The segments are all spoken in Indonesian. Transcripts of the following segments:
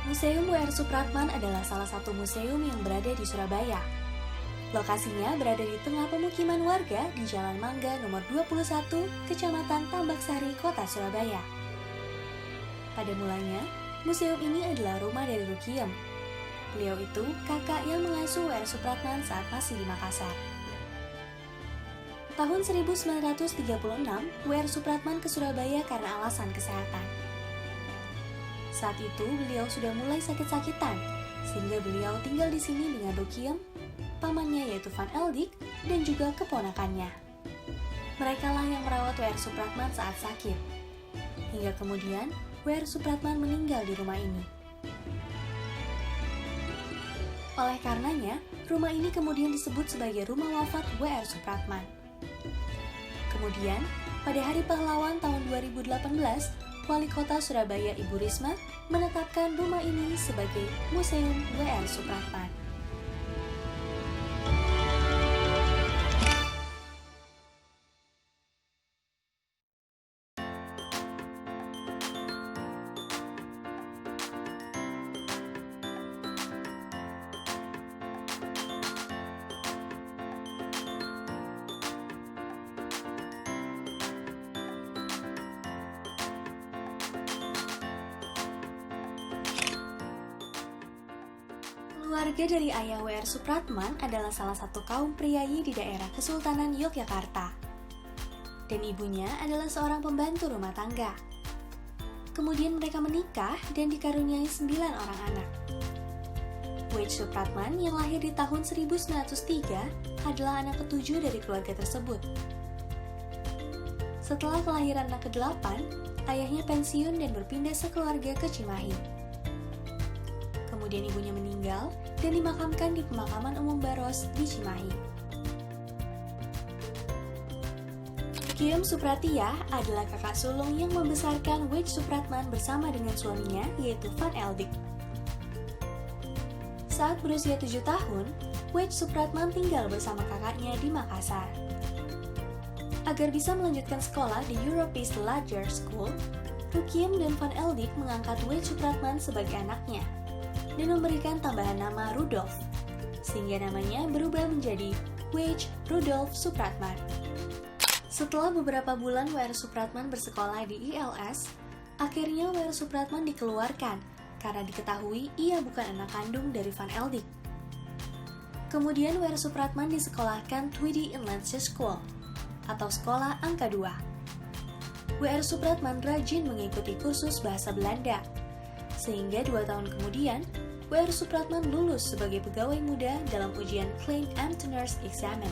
Museum W.R. Supratman adalah salah satu museum yang berada di Surabaya. Lokasinya berada di tengah pemukiman warga di Jalan Mangga nomor 21, Kecamatan Tambak Sari, Kota Surabaya. Pada mulanya, museum ini adalah rumah dari Rukiem. Beliau itu kakak yang mengasuh W.R. Supratman saat masih di Makassar. Tahun 1936, W.R. Supratman ke Surabaya karena alasan kesehatan. Saat itu beliau sudah mulai sakit-sakitan, sehingga beliau tinggal di sini dengan Rukiem, pamannya yaitu Van Eldik, dan juga keponakannya. Merekalah yang merawat W.R. Supratman saat sakit. Hingga kemudian, W.R. Supratman meninggal di rumah ini. Oleh karenanya, rumah ini kemudian disebut sebagai rumah wafat W.R. Supratman. Kemudian, pada Hari Pahlawan tahun 2018, Wali Kota Surabaya Ibu Risma menetapkan rumah ini sebagai Museum W.R. Supratman. Keluarga dari ayah W.R. Supratman adalah salah satu kaum priayi di daerah Kesultanan Yogyakarta. Dan ibunya adalah seorang pembantu rumah tangga. Kemudian mereka menikah dan dikaruniai 9 orang anak. W.H. Supratman yang lahir di tahun 1903 adalah anak ketujuh dari keluarga tersebut. Setelah kelahiran anak ke-8, ayahnya pensiun dan berpindah sekeluarga ke Cimahi. Kemudian ibunya meninggal dan dimakamkan di Pemakaman Umum Baros di Cimahi. Rukiem Supratia adalah kakak sulung yang membesarkan W.H. Supratman bersama dengan suaminya yaitu Van Eldik. Saat berusia 7 tahun, W.H. Supratman tinggal bersama kakaknya di Makassar. Agar bisa melanjutkan sekolah di Europees Larger School, Rukiem dan Van Eldik mengangkat W.H. Supratman sebagai anaknya dan memberikan tambahan nama Rudolf, sehingga namanya berubah menjadi W.H. Rudolf Supratman. Setelah beberapa bulan W.R. Supratman bersekolah di ILS, akhirnya W.R. Supratman dikeluarkan karena diketahui ia bukan anak kandung dari Van Eldik. Kemudian W.R. Supratman disekolahkan Tweedy Inlandse School, atau Sekolah Angka 2. W.R. Supratman rajin mengikuti kursus bahasa Belanda, sehingga 2 tahun kemudian, W.R. Supratman lulus sebagai pegawai muda dalam ujian Klein Ambtenars Examen,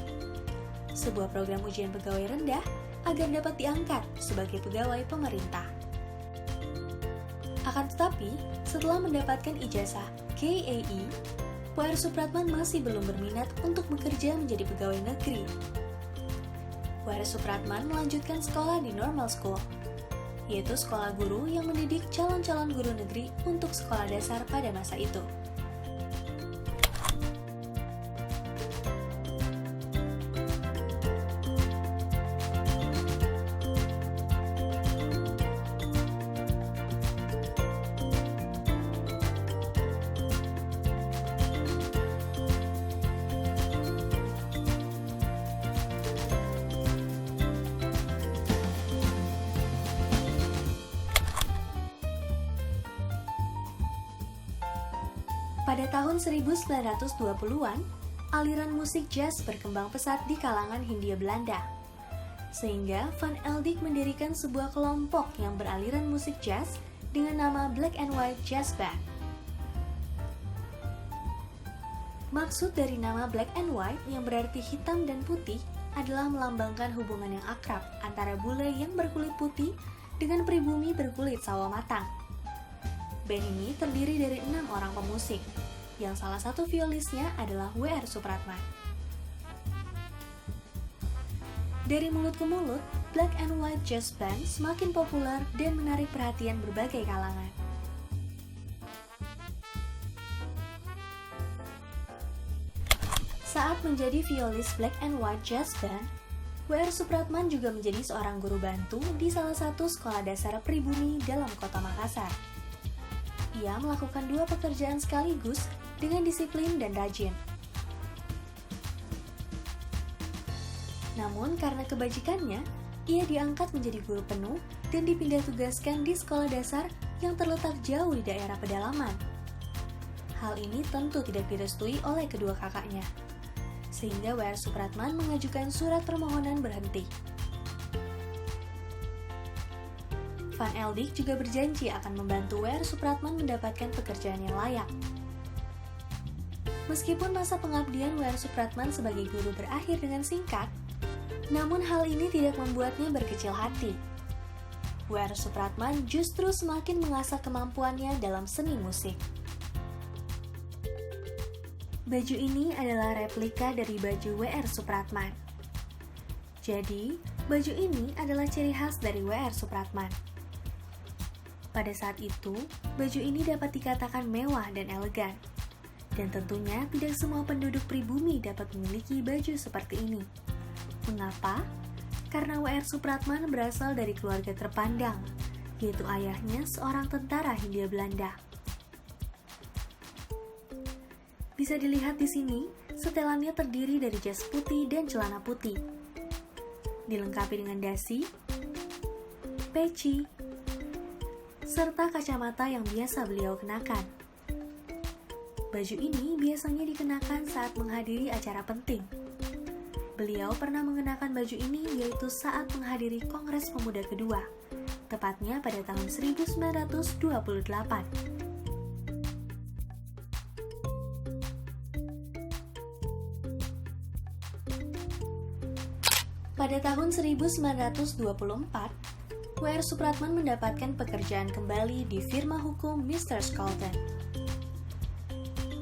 sebuah program ujian pegawai rendah agar dapat diangkat sebagai pegawai pemerintah. Akan tetapi, setelah mendapatkan ijazah KAE, W.R. Supratman masih belum berminat untuk bekerja menjadi pegawai negeri. W.R. Supratman melanjutkan sekolah di Normal School, yaitu sekolah guru yang mendidik calon-calon guru negeri untuk sekolah dasar pada masa itu. Pada tahun 1920-an, aliran musik jazz berkembang pesat di kalangan Hindia Belanda. Sehingga Van Eldik mendirikan sebuah kelompok yang beraliran musik jazz dengan nama Black and White Jazz Band. Maksud dari nama Black and White yang berarti hitam dan putih adalah melambangkan hubungan yang akrab antara bule yang berkulit putih dengan pribumi berkulit sawo matang. Band ini terdiri dari 6 orang pemusik, yang salah satu violisnya adalah W.R. Supratman. Dari mulut ke mulut, Black and White Jazz Band semakin populer dan menarik perhatian berbagai kalangan. Saat menjadi violis Black and White Jazz Band, W.R. Supratman juga menjadi seorang guru bantu di salah satu sekolah dasar pribumi dalam kota Makassar. Ia melakukan 2 pekerjaan sekaligus dengan disiplin dan rajin. Namun karena kebajikannya, ia diangkat menjadi guru penuh dan dipindah tugaskan di sekolah dasar yang terletak jauh di daerah pedalaman. Hal ini tentu tidak direstui oleh kedua kakaknya, sehingga W.R. Supratman mengajukan surat permohonan berhenti. Van Eldik juga berjanji akan membantu W.R. Supratman mendapatkan pekerjaan yang layak. Meskipun masa pengabdian W.R. Supratman sebagai guru berakhir dengan singkat, namun hal ini tidak membuatnya berkecil hati. W.R. Supratman justru semakin mengasah kemampuannya dalam seni musik. Baju ini adalah replika dari baju W.R. Supratman. Jadi, baju ini adalah ciri khas dari W.R. Supratman. Pada saat itu, baju ini dapat dikatakan mewah dan elegan. Dan tentunya tidak semua penduduk pribumi dapat memiliki baju seperti ini. Mengapa? Karena W.R. Supratman berasal dari keluarga terpandang, yaitu ayahnya seorang tentara Hindia Belanda. Bisa dilihat di sini, setelannya terdiri dari jas putih dan celana putih, dilengkapi dengan dasi, peci, serta kacamata yang biasa beliau kenakan. Baju ini biasanya dikenakan saat menghadiri acara penting. Beliau pernah mengenakan baju ini yaitu saat menghadiri Kongres Pemuda kedua, tepatnya pada tahun 1928. Pada tahun 1924, W.R. Supratman mendapatkan pekerjaan kembali di firma hukum Mr. Skolten.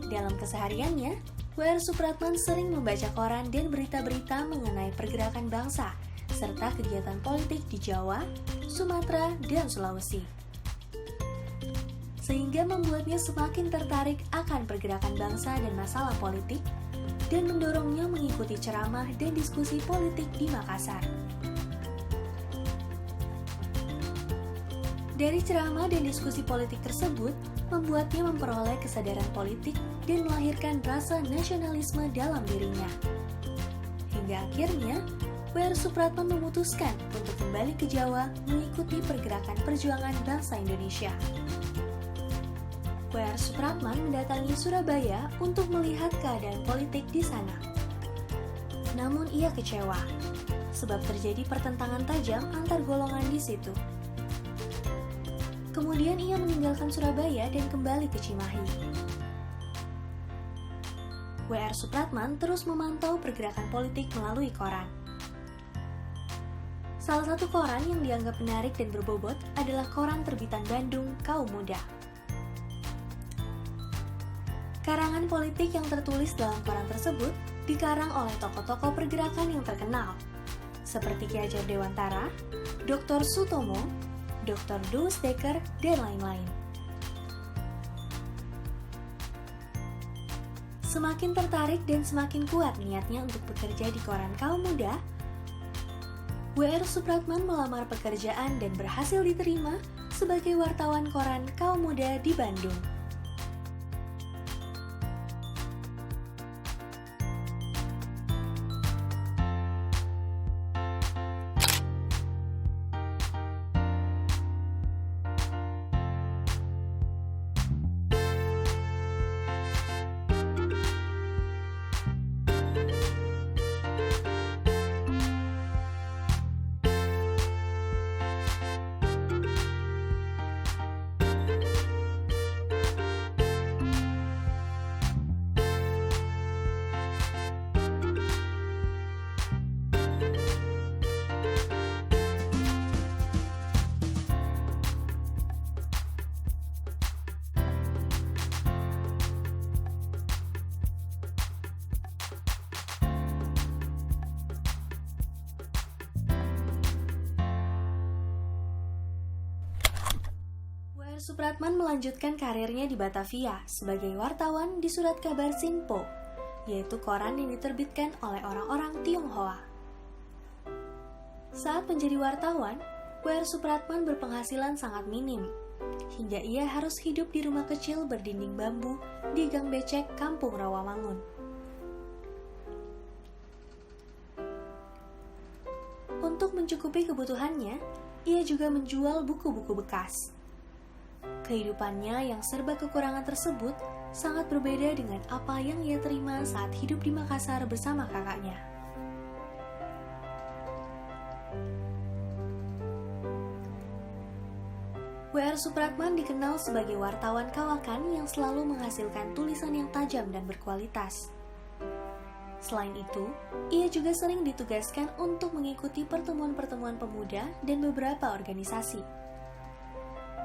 Dalam kesehariannya, W.R. Supratman sering membaca koran dan berita-berita mengenai pergerakan bangsa, serta kegiatan politik di Jawa, Sumatera, dan Sulawesi. Sehingga membuatnya semakin tertarik akan pergerakan bangsa dan masalah politik, dan mendorongnya mengikuti ceramah dan diskusi politik di Makassar. Dari ceramah dan diskusi politik tersebut, membuatnya memperoleh kesadaran politik dan melahirkan rasa nasionalisme dalam dirinya. Hingga akhirnya, W.R. Supratman memutuskan untuk kembali ke Jawa mengikuti pergerakan perjuangan bangsa Indonesia. W.R. Supratman mendatangi Surabaya untuk melihat keadaan politik di sana. Namun ia kecewa, sebab terjadi pertentangan tajam antar golongan di situ. Kemudian ia meninggalkan Surabaya dan kembali ke Cimahi. W.R. Supratman terus memantau pergerakan politik melalui koran. Salah satu koran yang dianggap menarik dan berbobot adalah koran terbitan Bandung Kaum Muda. Karangan politik yang tertulis dalam koran tersebut dikarang oleh tokoh-tokoh pergerakan yang terkenal, seperti Ki Hajar Dewantara, Dr. Sutomo, Dr. Douws Dekker, dan lain-lain. Semakin tertarik dan semakin kuat niatnya untuk bekerja di koran Kaum Muda, W.R. Supratman melamar pekerjaan dan berhasil diterima sebagai wartawan koran Kaum Muda di Bandung. Supratman melanjutkan karirnya di Batavia sebagai wartawan di surat kabar Sinpo, yaitu koran yang diterbitkan oleh orang-orang Tionghoa. Saat menjadi wartawan, W.R. Supratman berpenghasilan sangat minim, hingga ia harus hidup di rumah kecil berdinding bambu di Gang Becek, Kampung Rawamangun. Untuk mencukupi kebutuhannya, ia juga menjual buku-buku bekas. Kehidupannya yang serba kekurangan tersebut sangat berbeda dengan apa yang ia terima saat hidup di Makassar bersama kakaknya. W.R. Supratman dikenal sebagai wartawan kawakan yang selalu menghasilkan tulisan yang tajam dan berkualitas. Selain itu, ia juga sering ditugaskan untuk mengikuti pertemuan-pertemuan pemuda dan beberapa organisasi.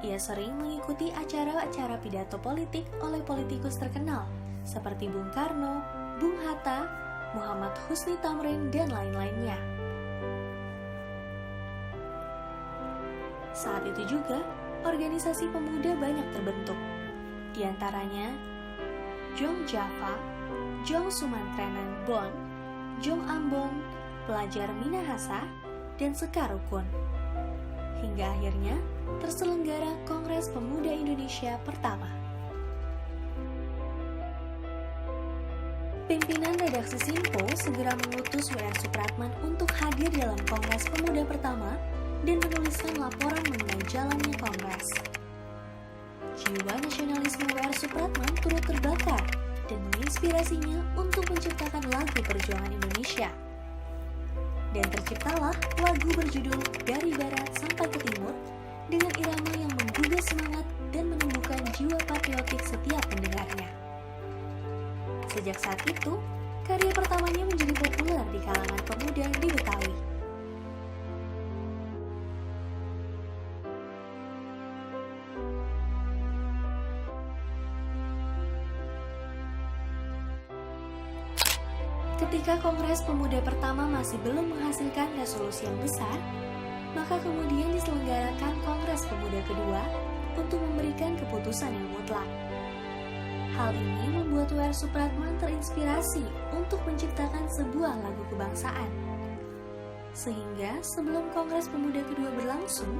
Ia sering mengikuti acara-acara pidato politik oleh politikus terkenal seperti Bung Karno, Bung Hatta, Muhammad Husni Tamrin, dan lain-lainnya. Saat itu juga, organisasi pemuda banyak terbentuk, di antaranya Jong Java, Jong Sumatrenan Bon, Jong Ambon, Pelajar Minahasa, dan Sekar Rukun. Hingga akhirnya terselenggara Kongres Pemuda Indonesia pertama. Pimpinan redaksi Sinpo segera mengutus W.R. Supratman untuk hadir dalam Kongres Pemuda pertama dan menuliskan laporan mengenai jalannya Kongres. Jiwa nasionalisme W.R. Supratman turut terbakar dan menginspirasinya untuk menciptakan lagu perjuangan Indonesia. Dan terciptalah lagu berjudul Dari Barat Sampai ke Timur dengan irama yang menggugah semangat dan menumbuhkan jiwa patriotik setiap pendengarnya. Sejak saat itu, karya pertamanya menjadi populer di kalangan pemuda di Betawi. Ketika Kongres Pemuda pertama masih belum menghasilkan resolusi yang besar, maka kemudian diselenggarakan Kongres Pemuda kedua untuk memberikan keputusan yang mutlak. Hal ini membuat W.R. Supratman terinspirasi untuk menciptakan sebuah lagu kebangsaan. Sehingga sebelum Kongres Pemuda kedua berlangsung,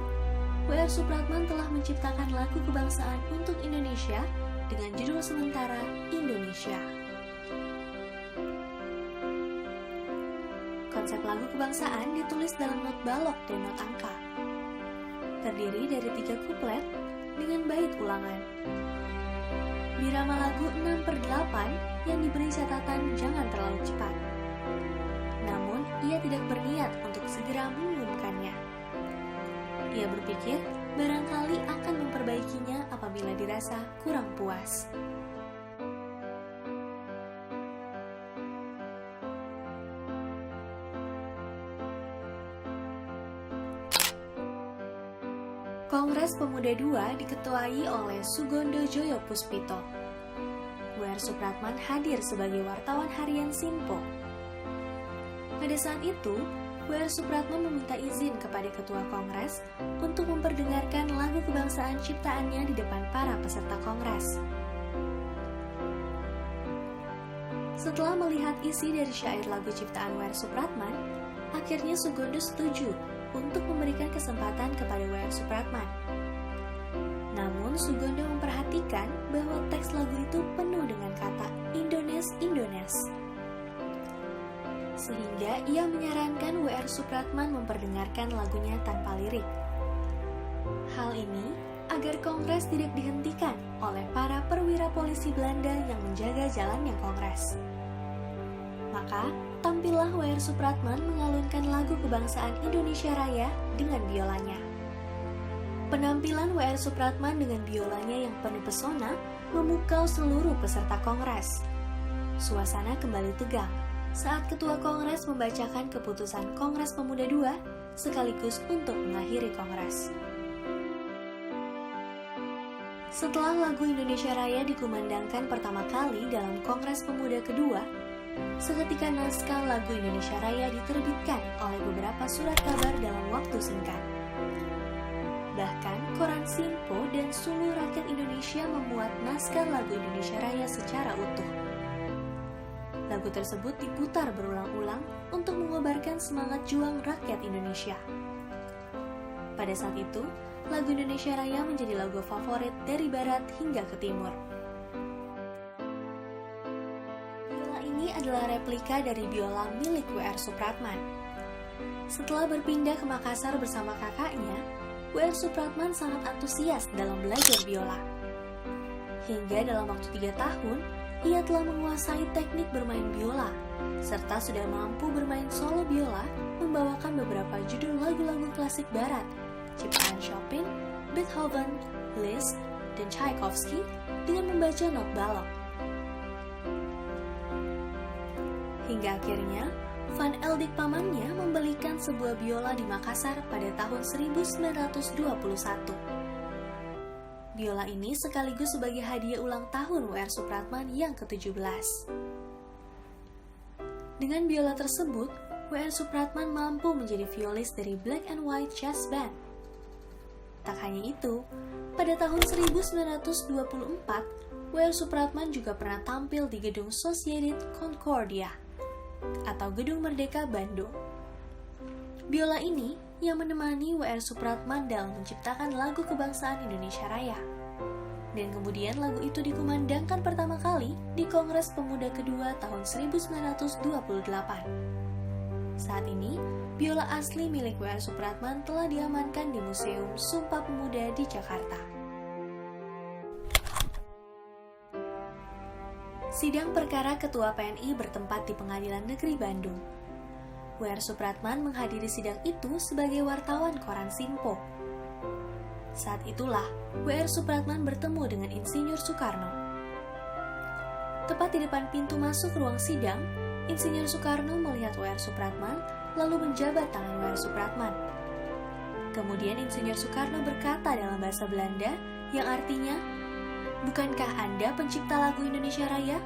W.R. Supratman telah menciptakan lagu kebangsaan untuk Indonesia dengan judul sementara Indonesia. Konsep lagu kebangsaan ditulis dalam not balok dan not angka. Terdiri dari 3 kuplet dengan bait ulangan. Birama lagu 6/8 yang diberi catatan jangan terlalu cepat. Namun, ia tidak berniat untuk segera mengumumkannya. Ia berpikir barangkali akan memperbaikinya apabila dirasa kurang puas. Kongres Pemuda II diketuai oleh Sugondo Joyo Puspito. W.R. Supratman hadir sebagai wartawan harian Sinpo. Pada saat itu, W.R. Supratman meminta izin kepada Ketua Kongres untuk memperdengarkan lagu kebangsaan ciptaannya di depan para peserta Kongres. Setelah melihat isi dari syair lagu ciptaan W.R. Supratman, akhirnya Sugondo setuju untuk memberikan kesempatan kepada W.R. Supratman. Namun, Sugondo memperhatikan bahwa teks lagu itu penuh dengan kata Indones. Sehingga ia menyarankan W.R. Supratman memperdengarkan lagunya tanpa lirik. Hal ini agar Kongres tidak dihentikan oleh para perwira polisi Belanda yang menjaga jalannya Kongres. Maka, tampillah W.R. Supratman mengalunkan lagu kebangsaan Indonesia Raya dengan biolanya. Penampilan W.R. Supratman dengan biolanya yang penuh pesona memukau seluruh peserta Kongres. Suasana kembali tegang saat Ketua Kongres membacakan keputusan Kongres Pemuda II sekaligus untuk mengakhiri Kongres. Setelah lagu Indonesia Raya dikumandangkan pertama kali dalam Kongres Pemuda kedua, seketika naskah lagu Indonesia Raya diterbitkan oleh beberapa surat kabar dalam waktu singkat. Bahkan, koran Sinpo dan seluruh rakyat Indonesia memuat naskah lagu Indonesia Raya secara utuh. Lagu tersebut diputar berulang-ulang untuk mengobarkan semangat juang rakyat Indonesia. Pada saat itu, lagu Indonesia Raya menjadi lagu favorit dari barat hingga ke timur. Biola ini adalah replika dari biola milik W.R. Supratman. Setelah berpindah ke Makassar bersama kakaknya, W.R. Supratman sangat antusias dalam belajar biola. Hingga dalam waktu 3 tahun, ia telah menguasai teknik bermain biola, serta sudah mampu bermain solo biola, membawakan beberapa judul lagu-lagu klasik barat, ciptaan Chopin, Beethoven, Liszt, dan Tchaikovsky dengan membaca not balok. Hingga akhirnya, Van Eldik pamannya membelikan sebuah biola di Makassar pada tahun 1921. Biola ini sekaligus sebagai hadiah ulang tahun W.R. Supratman yang ke-17. Dengan biola tersebut, W.R. Supratman mampu menjadi violis dari Black and White Jazz Band. Tak hanya itu, pada tahun 1924, W.R. Supratman juga pernah tampil di gedung Sociedad Concordia atau Gedung Merdeka Bandung. Biola ini yang menemani W.R. Supratman dalam menciptakan lagu kebangsaan Indonesia Raya. Dan kemudian lagu itu dikumandangkan pertama kali di Kongres Pemuda kedua tahun 1928. Saat ini, biola asli milik W.R. Supratman telah diamankan di Museum Sumpah Pemuda di Jakarta. Sidang perkara Ketua PNI bertempat di Pengadilan Negeri Bandung. W.R. Supratman menghadiri sidang itu sebagai wartawan koran Simpo. Saat itulah, W.R. Supratman bertemu dengan Insinyur Soekarno. Tepat di depan pintu masuk ruang sidang, Insinyur Soekarno melihat W.R. Supratman, lalu menjabat tangan W.R. Supratman. Kemudian Insinyur Soekarno berkata dalam bahasa Belanda, yang artinya, "Bukankah Anda pencipta lagu Indonesia Raya?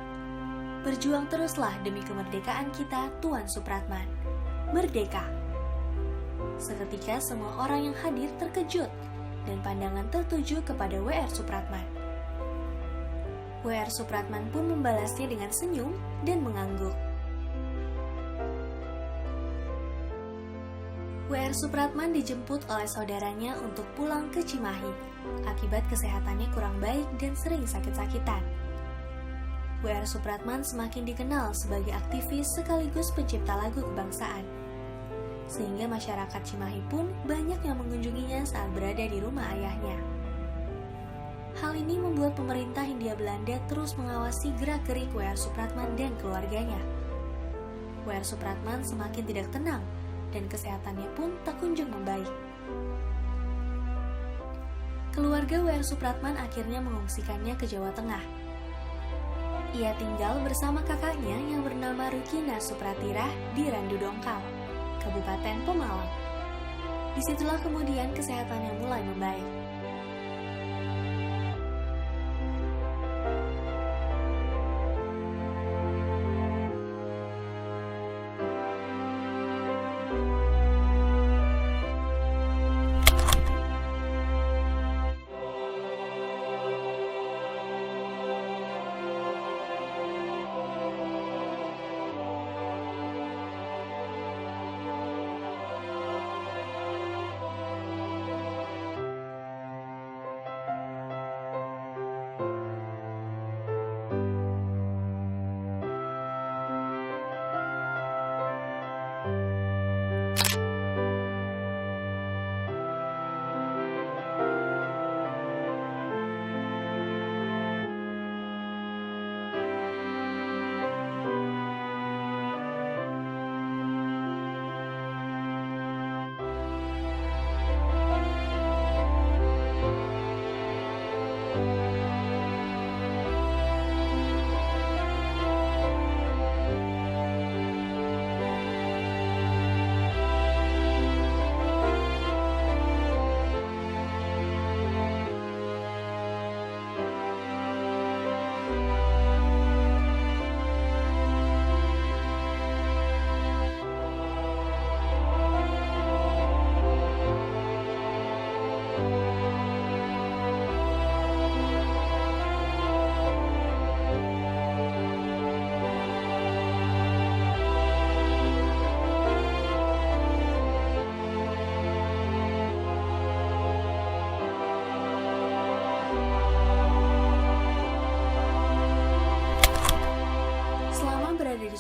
Berjuang teruslah demi kemerdekaan kita, Tuan Supratman. Merdeka!" Seketika semua orang yang hadir terkejut dan pandangan tertuju kepada W.R. Supratman. W.R. Supratman pun membalasnya dengan senyum dan mengangguk. W.R. Supratman dijemput oleh saudaranya untuk pulang ke Cimahi akibat kesehatannya kurang baik dan sering sakit-sakitan. W.R. Supratman semakin dikenal sebagai aktivis sekaligus pencipta lagu kebangsaan, sehingga masyarakat Cimahi pun banyak yang mengunjunginya saat berada di rumah ayahnya. Hal ini membuat pemerintah Hindia Belanda terus mengawasi gerak-gerik W.R. Supratman dan keluarganya. W.R. Supratman semakin tidak tenang dan kesehatannya pun tak kunjung membaik. Keluarga W.R. Supratman akhirnya mengungsikannya ke Jawa Tengah. Ia tinggal bersama kakaknya yang bernama Rukina Supratirah di Randu Dongkal, Kabupaten Pemalang. Disitulah kemudian kesehatannya mulai membaik.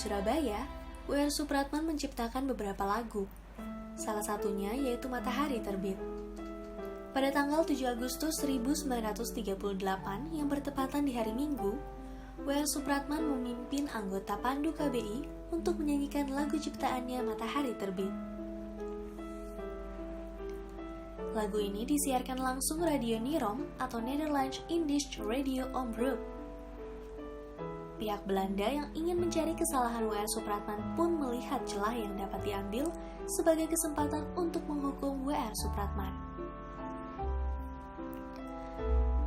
Surabaya, W.R. Supratman menciptakan beberapa lagu. Salah satunya yaitu Matahari Terbit. Pada tanggal 7 Agustus 1938 yang bertepatan di hari Minggu, W.R. Supratman memimpin anggota Pandu KBI untuk menyanyikan lagu ciptaannya Matahari Terbit. Lagu ini disiarkan langsung Radio Nirom atau Nederlands Indisch Radio Omroep. Pihak Belanda yang ingin mencari kesalahan W.R. Supratman pun melihat celah yang dapat diambil sebagai kesempatan untuk menghukum W.R. Supratman.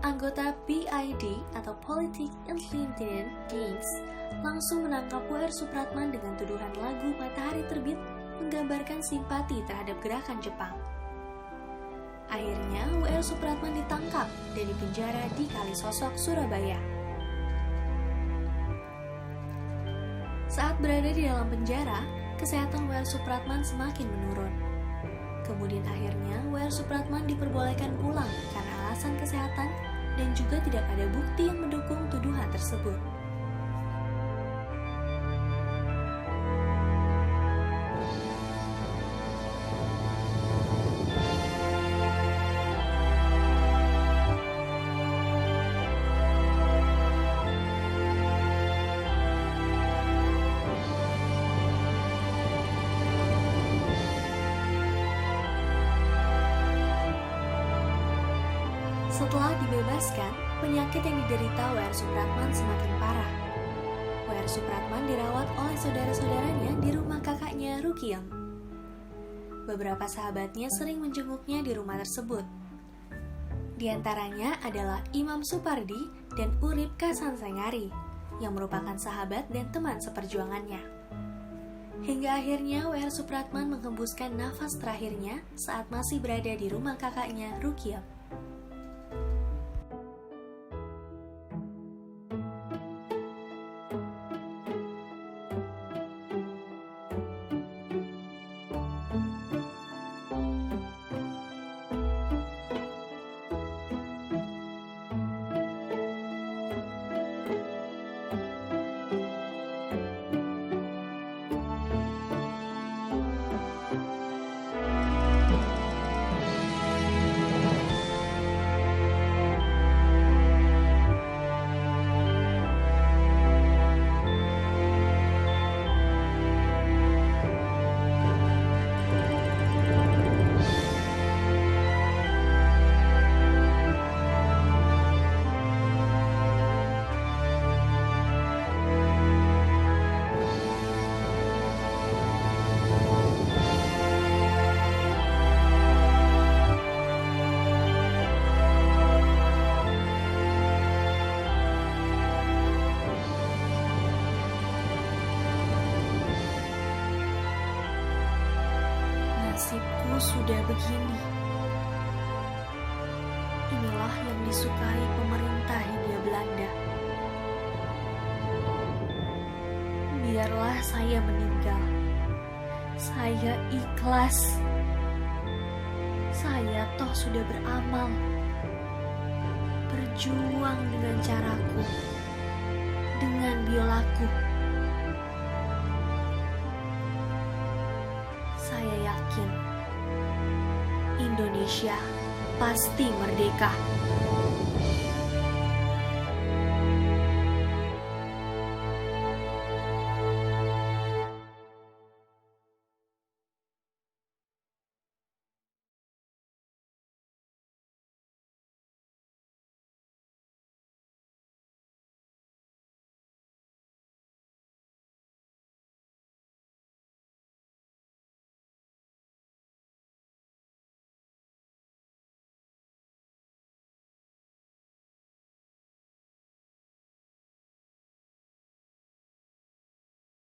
Anggota PID atau Politik Intelligence Dienst langsung menangkap W.R. Supratman dengan tuduhan lagu Matahari Terbit menggambarkan simpati terhadap gerakan Jepang. Akhirnya, W.R. Supratman ditangkap dan dipenjara di Kalisosok, Surabaya. Saat berada di dalam penjara, kesehatan W.R. Supratman semakin menurun. Kemudian akhirnya, W.R. Supratman diperbolehkan pulang karena alasan kesehatan dan juga tidak ada bukti yang mendukung tuduhan tersebut. Setelah dibebaskan, penyakit yang diderita W.R. Supratman semakin parah. W.R. Supratman dirawat oleh saudara-saudaranya di rumah kakaknya Rukiem. Beberapa sahabatnya sering menjenguknya di rumah tersebut. Di antaranya adalah Imam Supardi dan Urip Kasansengari, yang merupakan sahabat dan teman seperjuangannya. Hingga akhirnya W.R. Supratman menghembuskan nafas terakhirnya saat masih berada di rumah kakaknya Rukiem. Nasibku sudah begini. Inilah yang disukai pemerintah Hindia Belanda. Biarlah saya meninggal. Saya ikhlas. Saya toh sudah beramal, berjuang dengan caraku, dengan biolaku. Saya yakin Indonesia pasti merdeka.